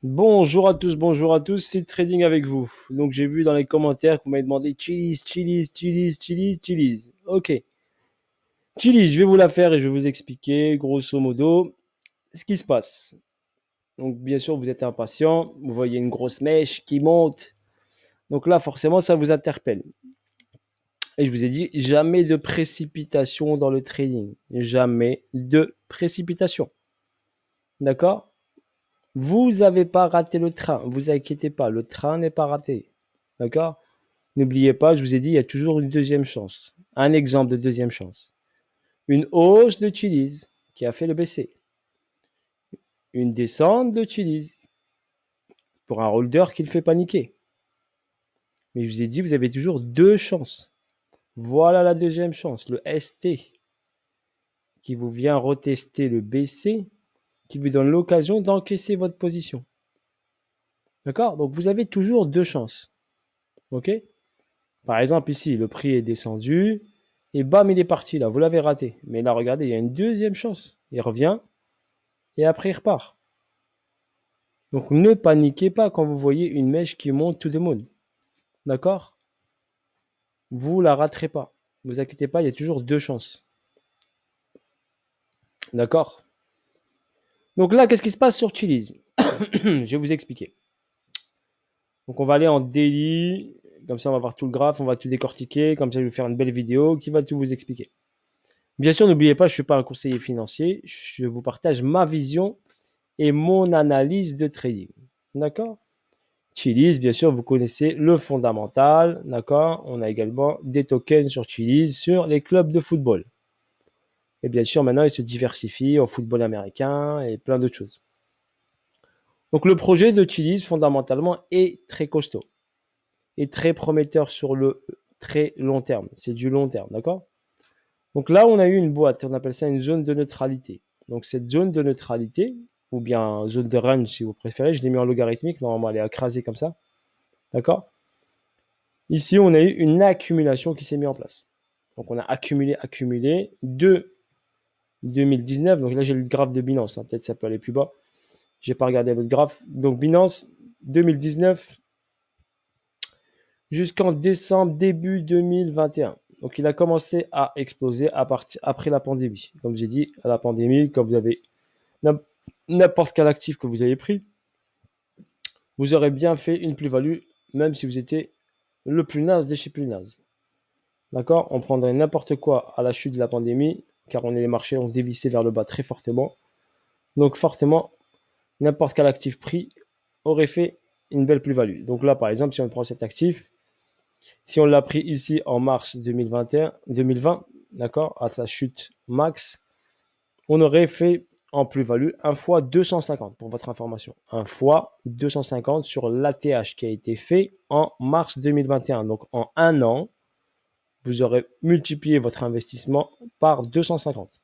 Bonjour à tous, c'est Trading avec vous. Donc j'ai vu dans les commentaires que vous m'avez demandé Chili's. Ok, Chili's, je vais vous la faire et je vais vous expliquer grosso modo ce qui se passe. Donc bien sûr, vous êtes impatient, vous voyez une grosse mèche qui monte. Donc là, forcément, ça vous interpelle. Et je vous ai dit, jamais de précipitation dans le trading. Jamais de précipitation. D'accord? Vous n'avez pas raté le train. Vous inquiétez pas, le train n'est pas raté. D'accord? N'oubliez pas, je vous ai dit, il y a toujours une deuxième chance. Un exemple de deuxième chance. Une hausse de Chili's qui a fait le baisser. Une descente de Chili's pour un holder qui le fait paniquer. Mais je vous ai dit, vous avez toujours deux chances. Voilà la deuxième chance, le ST qui vous vient retester le BC, qui vous donne l'occasion d'encaisser votre position. D'accord? Donc vous avez toujours deux chances. Ok? Par exemple, ici, le prix est descendu et bam, il est parti là. Vous l'avez raté. Mais là, regardez, il y a une deuxième chance. Il revient et après, il repart. Donc, ne paniquez pas quand vous voyez une mèche qui monte to the moon. D'accord? Vous la raterez pas. Ne vous inquiétez pas, il y a toujours deux chances. D'accord? Donc là, qu'est-ce qui se passe sur Chili's? Je vais vous expliquer. Donc, on va aller en daily. Comme ça, on va voir tout le graphe, on va tout décortiquer. Comme ça, je vais vous faire une belle vidéo qui va tout vous expliquer. Bien sûr, n'oubliez pas, je ne suis pas un conseiller financier. Je vous partage ma vision et mon analyse de trading. D'accord? Chiliz, bien sûr, vous connaissez le fondamental. D'accord? On a également des tokens sur Chiliz, sur les clubs de football. Et bien sûr, maintenant, ils se diversifient au football américain et plein d'autres choses. Donc, le projet de Chiliz, fondamentalement, est très costaud et très prometteur sur le très long terme. C'est du long terme, d'accord? Donc là, on a eu une boîte, on appelle ça une zone de neutralité. Donc cette zone de neutralité, ou bien zone de range si vous préférez, je l'ai mis en logarithmique, normalement elle est écrasée comme ça. D'accord? Ici, on a eu une accumulation qui s'est mise en place. Donc on a accumulé de 2019. Donc là, j'ai le graphe de Binance, hein. Peut-être ça peut aller plus bas. Je n'ai pas regardé votre graphe. Donc Binance, 2019 jusqu'en décembre, début 2021. Donc il a commencé à exploser après la pandémie. Comme j'ai dit, à la pandémie, quand vous avez n'importe quel actif que vous avez pris, vous aurez bien fait une plus-value, même si vous étiez le plus naze des chez plus naze. D'accord? On prendrait n'importe quoi à la chute de la pandémie, car les marchés ont dévissé vers le bas très fortement. Donc fortement, n'importe quel actif pris aurait fait une belle plus-value. Donc là, par exemple, si on prend cet actif, si on l'a pris ici en mars 2020, d'accord, à sa chute max, on aurait fait en plus-value 1 fois 250 pour votre information. 1 fois 250 sur l'ATH qui a été fait en mars 2021. Donc en un an, vous aurez multiplié votre investissement par 250.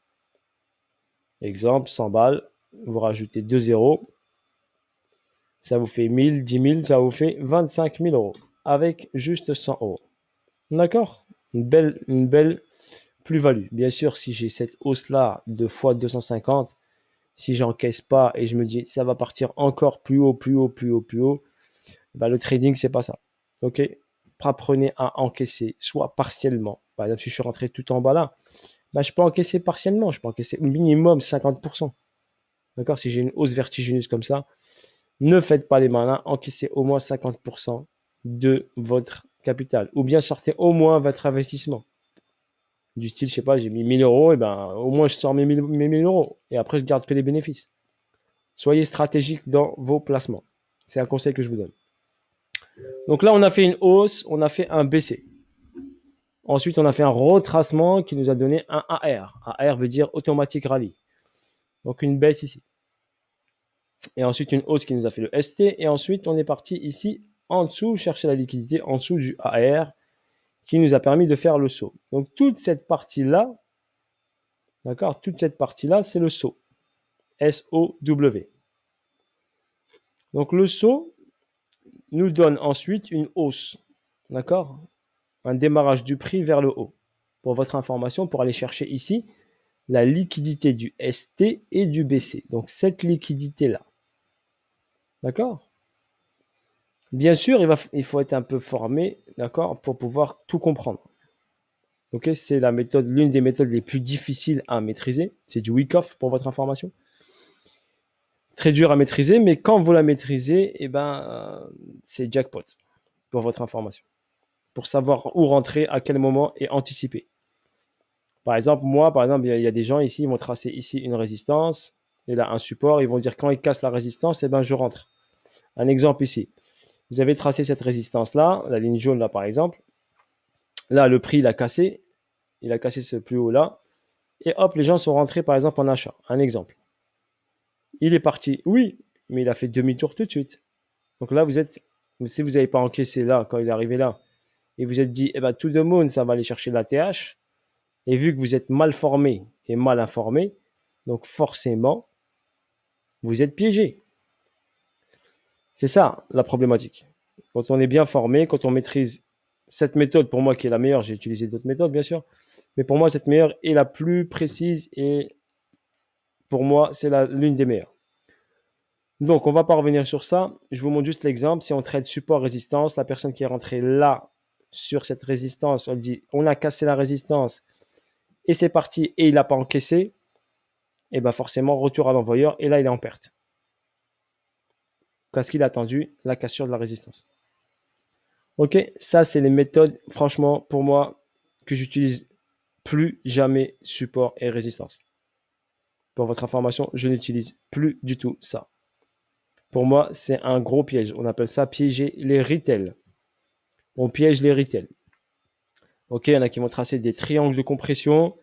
Exemple, 100 balles, vous rajoutez 2 zéros, ça vous fait 1000, 10 000, ça vous fait 25 000 euros avec juste 100 euros. D'accord? Une belle plus-value. Bien sûr, si j'ai cette hausse-là de fois 250, si j'encaisse pas et je me dis ça va partir encore plus haut, bah, le trading, c'est pas ça. Ok? Apprenez à encaisser, soit partiellement. Par exemple, si je suis rentré tout en bas là, bah, je peux encaisser partiellement, je peux encaisser au minimum 50%. D'accord? Si j'ai une hausse vertigineuse comme ça, ne faites pas les malins, encaissez au moins 50% de votre capital. Ou bien sortez au moins votre investissement. Du style, je sais pas, j'ai mis 1000 euros, et ben au moins je sors mes 1000 euros. Et après, je garde que les bénéfices. Soyez stratégique dans vos placements. C'est un conseil que je vous donne. Donc là, on a fait une hausse, on a fait un BC. Ensuite, on a fait un retracement qui nous a donné un AR. AR veut dire Automatic Rally. Donc une baisse ici. Et ensuite, une hausse qui nous a fait le ST. Et ensuite, on est parti ici en dessous, chercher la liquidité en dessous du AR qui nous a permis de faire le saut. Donc toute cette partie-là, d'accord, toute cette partie-là, c'est le saut. S-O-W. Donc le saut nous donne ensuite une hausse. D'accord? Un démarrage du prix vers le haut. Pour votre information, pour aller chercher ici la liquidité du ST et du BC. Donc cette liquidité-là. D'accord? Bien sûr, il faut être un peu formé, d'accord, pour pouvoir tout comprendre. Ok, c'est la méthode, l'une des méthodes les plus difficiles à maîtriser. C'est du week-off pour votre information. Très dur à maîtriser, mais quand vous la maîtrisez, eh ben, c'est jackpot pour votre information. Pour savoir où rentrer, à quel moment et anticiper. Par exemple, moi, par exemple, il y a des gens ici, ils vont tracer ici une résistance, et là un support, ils vont dire quand ils cassent la résistance, eh ben, je rentre. Un exemple ici. Vous avez tracé cette résistance-là, la ligne jaune là par exemple. Là, le prix, il a cassé ce plus haut-là. Et hop, les gens sont rentrés par exemple en achat. Un exemple. Il est parti, oui, mais il a fait demi-tour tout de suite. Donc là, si vous n'avez pas encaissé là, quand il est arrivé là, et vous êtes dit, eh ben, tout le monde, ça va aller chercher la TH, et vu que vous êtes mal formé et mal informé, donc forcément, vous êtes piégé. C'est ça la problématique. Quand on est bien formé, quand on maîtrise cette méthode, pour moi qui est la meilleure, j'ai utilisé d'autres méthodes bien sûr, mais pour moi cette meilleure est la plus précise et pour moi c'est l'une des meilleures. Donc on ne va pas revenir sur ça, je vous montre juste l'exemple. Si on traite support résistance, la personne qui est rentrée là sur cette résistance, elle dit on a cassé la résistance et c'est parti et il n'a pas encaissé, et bien forcément retour à l'envoyeur et là il est en perte. Parce qu'il a attendu la cassure de la résistance. Ok, ça c'est les méthodes, franchement, pour moi, que j'utilise plus jamais support et résistance. Pour votre information, je n'utilise plus du tout ça. Pour moi, c'est un gros piège. On appelle ça piéger les retail. On piège les retail. Ok, il y en a qui vont tracer des triangles de compression.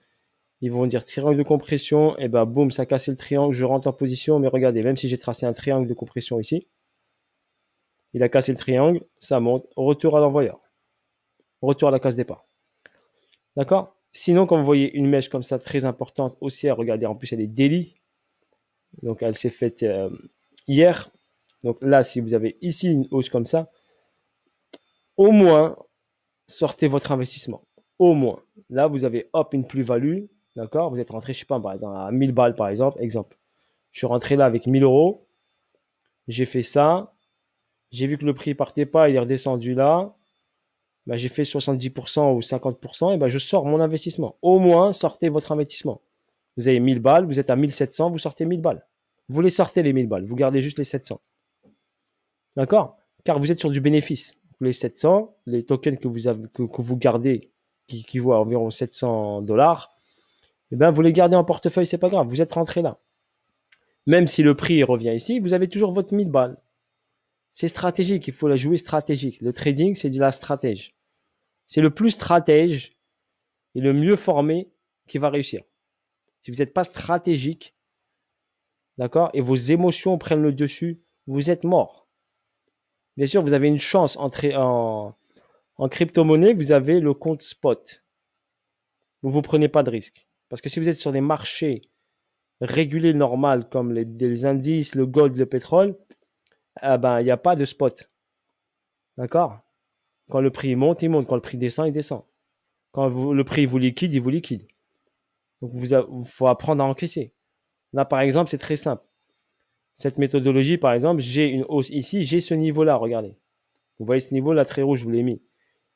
Ils vont dire triangle de compression, et ben boum, ça a cassé le triangle, je rentre en position. Mais regardez, même si j'ai tracé un triangle de compression ici, il a cassé le triangle, ça monte, retour à l'envoyeur. Retour à la case départ. D'accord? Sinon, quand vous voyez une mèche comme ça très importante haussière, regardez, en plus elle est daily. Donc elle s'est faite hier. Donc là, si vous avez ici une hausse comme ça, au moins sortez votre investissement. Au moins. Là, vous avez hop une plus-value. D'accord? Vous êtes rentré, je sais pas, par exemple, à 1000 balles par exemple. Exemple. Je suis rentré là avec 1000 euros. J'ai fait ça. J'ai vu que le prix partait pas, il est redescendu là. Ben, j'ai fait 70% ou 50%, et ben, je sors mon investissement. Au moins, sortez votre investissement. Vous avez 1000 balles, vous êtes à 1700, vous sortez 1000 balles. Vous les sortez les 1000 balles, vous gardez juste les 700. D'accord? Car vous êtes sur du bénéfice. Les 700, les tokens que vous gardez, qui vaut environ 700 dollars, eh ben, vous les gardez en portefeuille, c'est pas grave, vous êtes rentré là. Même si le prix revient ici, vous avez toujours votre 1000 balles. C'est stratégique, il faut la jouer stratégique. Le trading, c'est de la stratège. C'est le plus stratège et le mieux formé qui va réussir. Si vous n'êtes pas stratégique, d'accord, et vos émotions prennent le dessus, vous êtes mort. Bien sûr, vous avez une chance en crypto-monnaie, vous avez le compte spot. Vous ne prenez pas de risque. Parce que si vous êtes sur des marchés régulés normaux comme les indices, le gold, le pétrole, il n'y a pas de spot. D'accord? Quand le prix monte, il monte. Quand le prix descend, il descend. Quand le prix vous liquide, il vous liquide. Donc, il faut apprendre à encaisser. Là, par exemple, c'est très simple. Cette méthodologie, par exemple, j'ai une hausse ici, j'ai ce niveau-là, regardez. Vous voyez ce niveau-là, très rouge, je vous l'ai mis.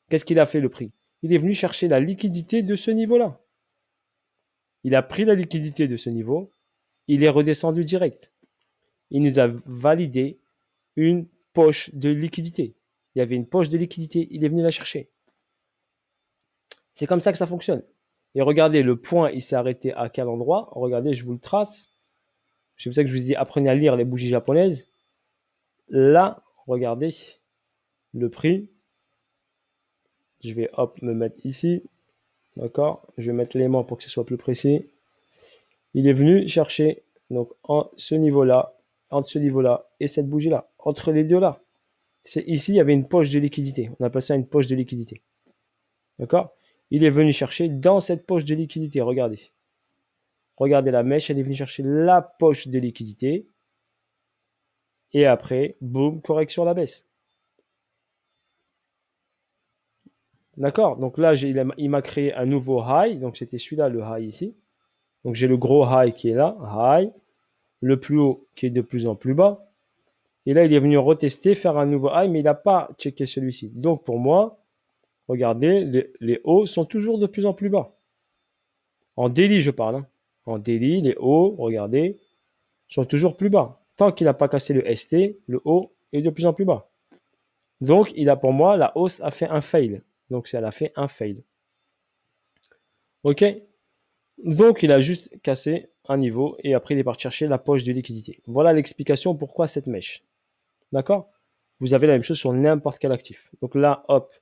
Qu'est-ce qu'il a fait le prix? Il est venu chercher la liquidité de ce niveau-là. Il a pris la liquidité de ce niveau, il est redescendu direct. Il nous a validé une poche de liquidité. Il y avait une poche de liquidité, il est venu la chercher. C'est comme ça que ça fonctionne. Et regardez, le point, il s'est arrêté à quel endroit? Regardez, je vous le trace. C'est pour ça que je vous dis, apprenez à lire les bougies japonaises. Là, regardez le prix. Je vais hop me mettre ici. D'accord? Je vais mettre l'élément pour que ce soit plus précis. Il est venu chercher donc en ce niveau-là, entre ce niveau-là et cette bougie-là, entre les deux-là. Ici, il y avait une poche de liquidité. On appelle ça une poche de liquidité. D'accord? Il est venu chercher dans cette poche de liquidité. Regardez. Regardez la mèche, elle est venue chercher la poche de liquidité. Et après, boum, correction à la baisse. D'accord? Donc là, il m'a créé un nouveau high. Donc c'était celui-là, le high ici. Donc j'ai le gros high qui est là, high. Le plus haut qui est de plus en plus bas. Et là, il est venu retester, faire un nouveau high, mais il n'a pas checké celui-ci. Donc, pour moi, regardez, les hauts sont toujours de plus en plus bas. En daily, je parle. Hein. En daily, les hauts, regardez, sont toujours plus bas. Tant qu'il n'a pas cassé le ST, le haut est de plus en plus bas. Donc, il a pour moi, la hausse a fait un fail. Donc, ça a fait un fail. OK? Donc, il a juste cassé un niveau et après, il est parti chercher la poche de liquidité. Voilà l'explication pourquoi cette mèche. D'accord? Vous avez la même chose sur n'importe quel actif. Donc là, hop,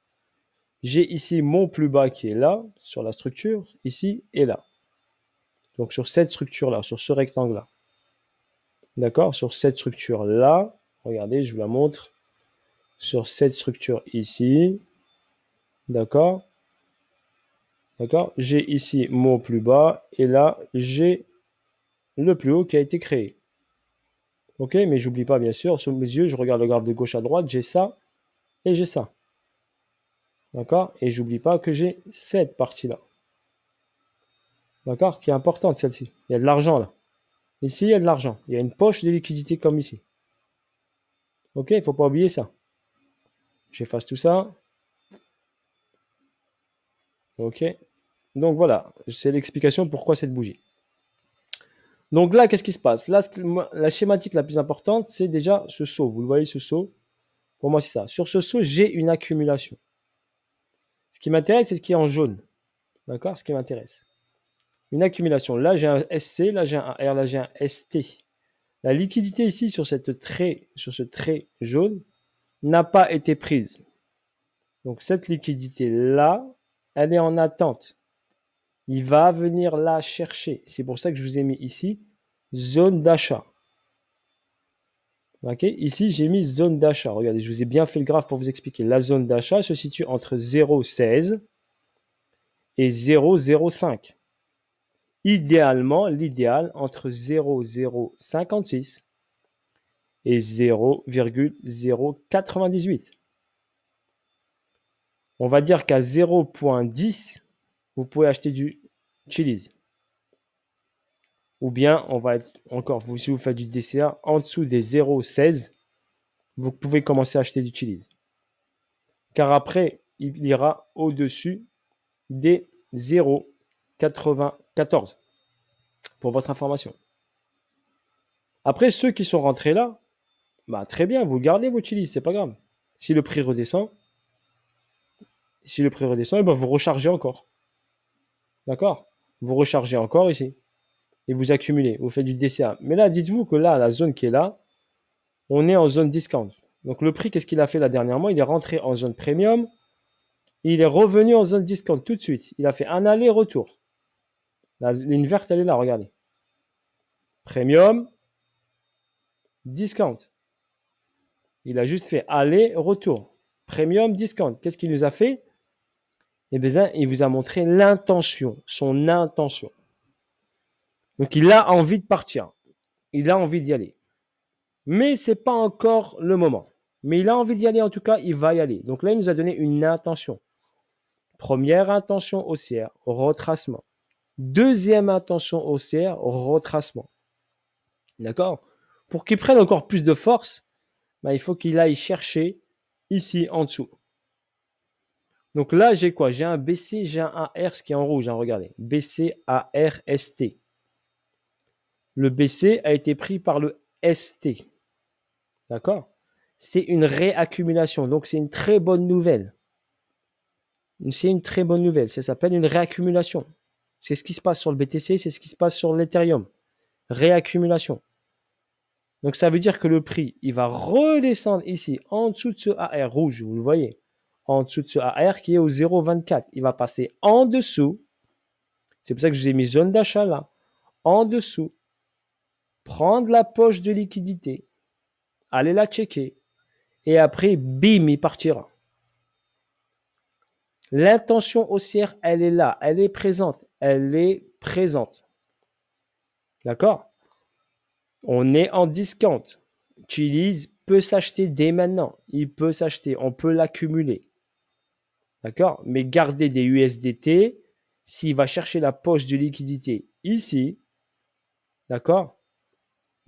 j'ai ici mon plus bas qui est là, sur la structure, ici et là. Donc sur cette structure-là, sur ce rectangle-là. D'accord? Sur cette structure-là, regardez, je vous la montre. Sur cette structure ici, d'accord? D'accord? J'ai ici mon plus bas et là, j'ai le plus haut qui a été créé. Ok? Mais j'oublie pas, bien sûr, sous mes yeux, je regarde le graphe de gauche à droite, j'ai ça et j'ai ça. D'accord? Et j'oublie pas que j'ai cette partie-là. D'accord? Qui est importante, celle-ci. Il y a de l'argent là. Ici, il y a de l'argent. Il y a une poche de liquidité comme ici. Ok? Il ne faut pas oublier ça. J'efface tout ça. Ok? Donc voilà, c'est l'explication pourquoi cette bougie. Donc là, qu'est-ce qui se passe? Là, la schématique la plus importante, c'est déjà ce saut. Vous le voyez, ce saut? Pour moi, c'est ça. Sur ce saut, j'ai une accumulation. Ce qui m'intéresse, c'est ce qui est en jaune. D'accord? Ce qui m'intéresse. Une accumulation. Là, j'ai un SC, là, j'ai un R, là, j'ai un ST. La liquidité ici, sur ce trait jaune, n'a pas été prise. Donc, cette liquidité-là, elle est en attente. Il va venir la chercher. C'est pour ça que je vous ai mis ici zone d'achat. Ok, ici, j'ai mis zone d'achat. Regardez, je vous ai bien fait le graphe pour vous expliquer. La zone d'achat se situe entre 0,16 et 0,05. Idéalement, l'idéal entre 0,056 et 0,098. On va dire qu'à 0,10, vous pouvez acheter du Chili's. Ou bien, on va être encore, si vous faites du DCA, en dessous des 0,16, vous pouvez commencer à acheter du Chili's. Car après, il ira au-dessus des 0,94. Pour votre information. Après, ceux qui sont rentrés là, bah, très bien, vous gardez vos Chili's, c'est pas grave. Si le prix redescend, eh ben, vous rechargez encore. D'accord? Vous rechargez encore ici. Et vous accumulez, vous faites du DCA. Mais là, dites-vous que là, la zone qui est là, on est en zone discount. Donc le prix, qu'est-ce qu'il a fait là dernièrement? Il est rentré en zone premium. Et il est revenu en zone discount tout de suite. Il a fait un aller-retour. La ligne verte, elle est là, regardez. Premium, discount. Il a juste fait aller-retour. Premium, discount. Qu'est-ce qu'il nous a fait? Eh bien, il vous a montré l'intention, son intention. Donc, il a envie de partir. Il a envie d'y aller. Mais ce n'est pas encore le moment. Mais il a envie d'y aller, en tout cas, il va y aller. Donc là, il nous a donné une intention. Première intention haussière, retracement. Deuxième intention haussière, retracement. D'accord? Pour qu'il prenne encore plus de force, bah, il faut qu'il aille chercher ici en dessous. Donc là, j'ai quoi? J'ai un BC, j'ai un AR, ce qui est en rouge. Hein, regardez. BC, AR, ST. Le BC a été pris par le ST. D'accord? C'est une réaccumulation. Donc, c'est une très bonne nouvelle. C'est une très bonne nouvelle. Ça s'appelle une réaccumulation. C'est ce qui se passe sur le BTC, c'est ce qui se passe sur l'Ethereum. Réaccumulation. Donc, ça veut dire que le prix, il va redescendre ici, en dessous de ce AR rouge, vous le voyez. En dessous de ce AR qui est au 0,24. Il va passer en dessous. C'est pour ça que je vous ai mis zone d'achat là. En dessous. Prendre la poche de liquidité. Aller la checker. Et après, bim, il partira. L'intention haussière, elle est là. Elle est présente. Elle est présente. D'accord? On est en discount. Chili's peut s'acheter dès maintenant. Il peut s'acheter. On peut l'accumuler. D'accord? Mais garder des USDT, s'il va chercher la poche de liquidité ici, d'accord?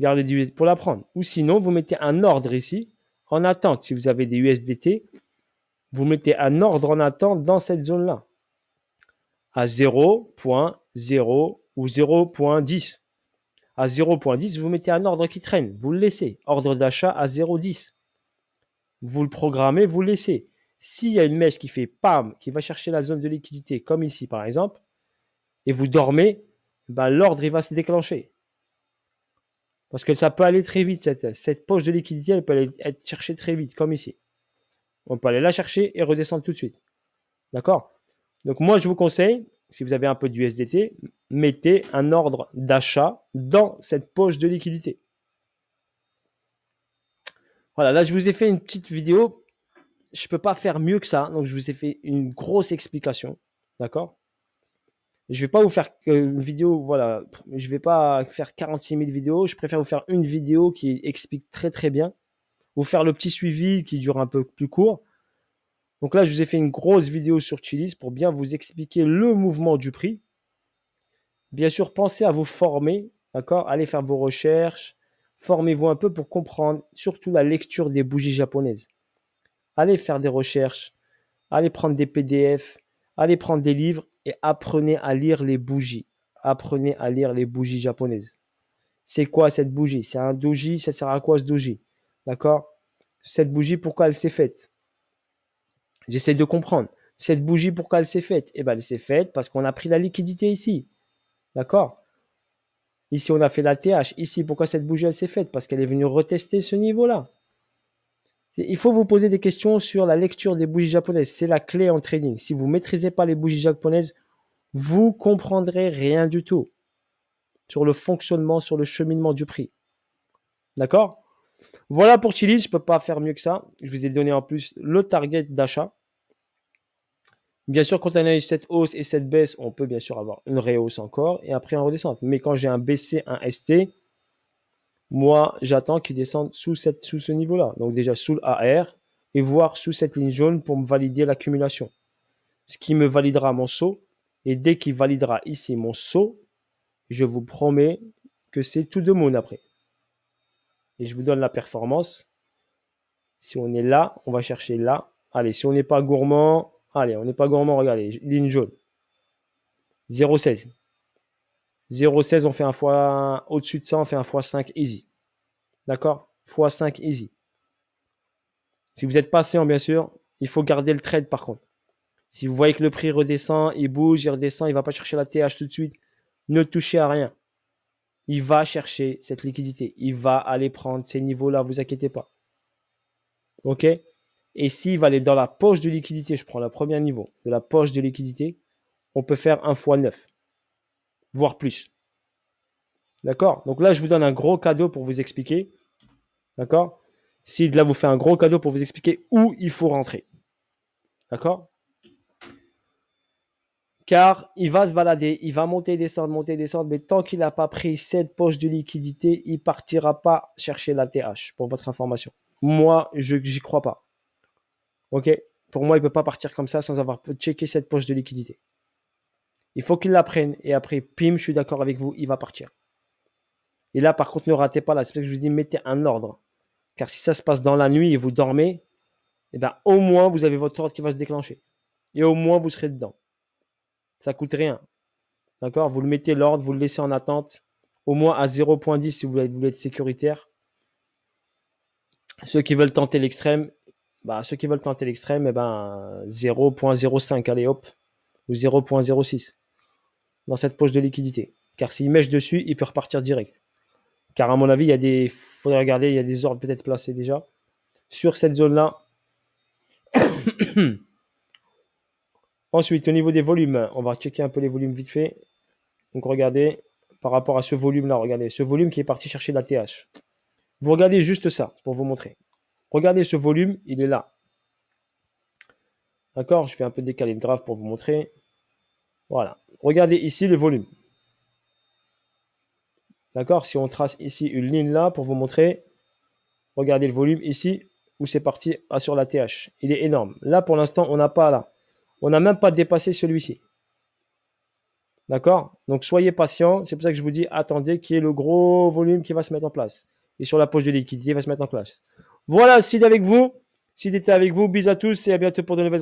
Gardez du USDT pour la prendre. Ou sinon, vous mettez un ordre ici, en attente. Si vous avez des USDT, vous mettez un ordre en attente dans cette zone-là. À 0.0 ou 0.10. À 0.10, vous mettez un ordre qui traîne. Vous le laissez. Ordre d'achat à 0.10. Vous le programmez, vous le laissez. S'il y a une mèche qui fait PAM, qui va chercher la zone de liquidité, comme ici par exemple, et vous dormez, ben, l'ordre il va se déclencher. Parce que ça peut aller très vite, cette poche de liquidité, elle peut être cherchée très vite, comme ici. On peut aller la chercher et redescendre tout de suite. D'accord? Donc moi, je vous conseille, si vous avez un peu d'USDT, mettez un ordre d'achat dans cette poche de liquidité. Voilà, là, je vous ai fait une petite vidéo. Je ne peux pas faire mieux que ça. Donc, je vous ai fait une grosse explication. D'accord? Je ne vais pas vous faire une vidéo, voilà. Je ne vais pas faire 46 000 vidéos. Je préfère vous faire une vidéo qui explique très, très bien. Vous faire le petit suivi qui dure un peu plus court. Donc là, je vous ai fait une grosse vidéo sur Chiliz pour bien vous expliquer le mouvement du prix. Bien sûr, pensez à vous former, d'accord? Allez faire vos recherches, formez-vous un peu pour comprendre surtout la lecture des bougies japonaises. Allez faire des recherches, allez prendre des PDF, allez prendre des livres et apprenez à lire les bougies. Apprenez à lire les bougies japonaises. C'est quoi cette bougie? C'est un doji, ça sert à quoi ce doji? D'accord? Cette bougie, pourquoi elle s'est faite? J'essaie de comprendre. Cette bougie, pourquoi elle s'est faite? Eh bien, elle s'est faite parce qu'on a pris la liquidité ici. D'accord? Ici, on a fait la TH. Ici, pourquoi cette bougie, elle s'est faite? Parce qu'elle est venue retester ce niveau-là. Il faut vous poser des questions sur la lecture des bougies japonaises. C'est la clé en trading. Si vous ne maîtrisez pas les bougies japonaises, vous comprendrez rien du tout sur le fonctionnement, sur le cheminement du prix. D'accord? Voilà pour Chiliz. Je ne peux pas faire mieux que ça. Je vous ai donné en plus le target d'achat. Bien sûr, quand on a eu cette hausse et cette baisse, on peut bien sûr avoir une réhausse encore et après en redescente. Mais quand j'ai un BC, un ST, moi, j'attends qu'il descende sous ce niveau-là. Donc déjà sous le AR et voire sous cette ligne jaune pour me valider l'accumulation. Ce qui me validera mon saut. Et dès qu'il validera ici mon saut, je vous promets que c'est tout de moon après. Et je vous donne la performance. Si on est là, on va chercher là. Allez, si on n'est pas gourmand, allez, on n'est pas gourmand, regardez, ligne jaune. 0,16. 0,16, on fait un fois au-dessus de ça, on fait un x5 easy. D'accord? x5 easy. Si vous êtes patient, bien sûr, il faut garder le trade par contre. Si vous voyez que le prix redescend, il bouge, il redescend, il ne va pas chercher la TH tout de suite, ne touchez à rien. Il va chercher cette liquidité. Il va aller prendre ces niveaux-là, vous inquiétez pas. OK? Et s'il va aller dans la poche de liquidité, je prends le premier niveau de la poche de liquidité, on peut faire un x9, voire plus. D'accord? Donc là, je vous donne un gros cadeau pour vous expliquer. D'accord? Si là, vous fait un gros cadeau pour vous expliquer où il faut rentrer. D'accord? Car il va se balader, il va monter, descendre, mais tant qu'il n'a pas pris cette poche de liquidité, il ne partira pas chercher la TH, pour votre information. Moi, je n'y crois pas. OK? Pour moi, il ne peut pas partir comme ça sans avoir checké cette poche de liquidité. Il faut qu'il la prenne et après, pim, je suis d'accord avec vous, il va partir. Et là, par contre, ne ratez pas là. C'est pour ça que je vous dis, mettez un ordre. Car si ça se passe dans la nuit et vous dormez, eh ben, au moins, vous avez votre ordre qui va se déclencher. Et au moins, vous serez dedans. Ça ne coûte rien. D'accord? Vous le mettez l'ordre, vous le laissez en attente. Au moins à 0.10 si vous voulez être sécuritaire. Ceux qui veulent tenter l'extrême, eh ben, 0.05, allez hop. Ou 0.06 dans cette poche de liquidité. Car s'il mèche dessus, il peut repartir direct. Car à mon avis, faudrait regarder, il y a des ordres peut-être placés déjà sur cette zone-là. Ensuite, au niveau des volumes, on va checker un peu les volumes vite fait. Donc regardez, par rapport à ce volume-là, regardez, ce volume qui est parti chercher la TH. Vous regardez juste ça pour vous montrer. Regardez ce volume, il est là. D'accord? Je fais un peu décaler le graphe pour vous montrer. Voilà. Regardez ici le volume. D'accord? Si on trace ici une ligne là pour vous montrer, regardez le volume ici où c'est parti sur la TH. Il est énorme. Là, pour l'instant, on n'a pas là. On n'a même pas dépassé celui-ci. D'accord? Donc, soyez patient. C'est pour ça que je vous dis, attendez qu'il y ait le gros volume qui va se mettre en place. Et sur la poche de liquidité, va se mettre en place. Voilà, Sid avec vous. Sid était avec vous. Bisous à tous et à bientôt pour de nouvelles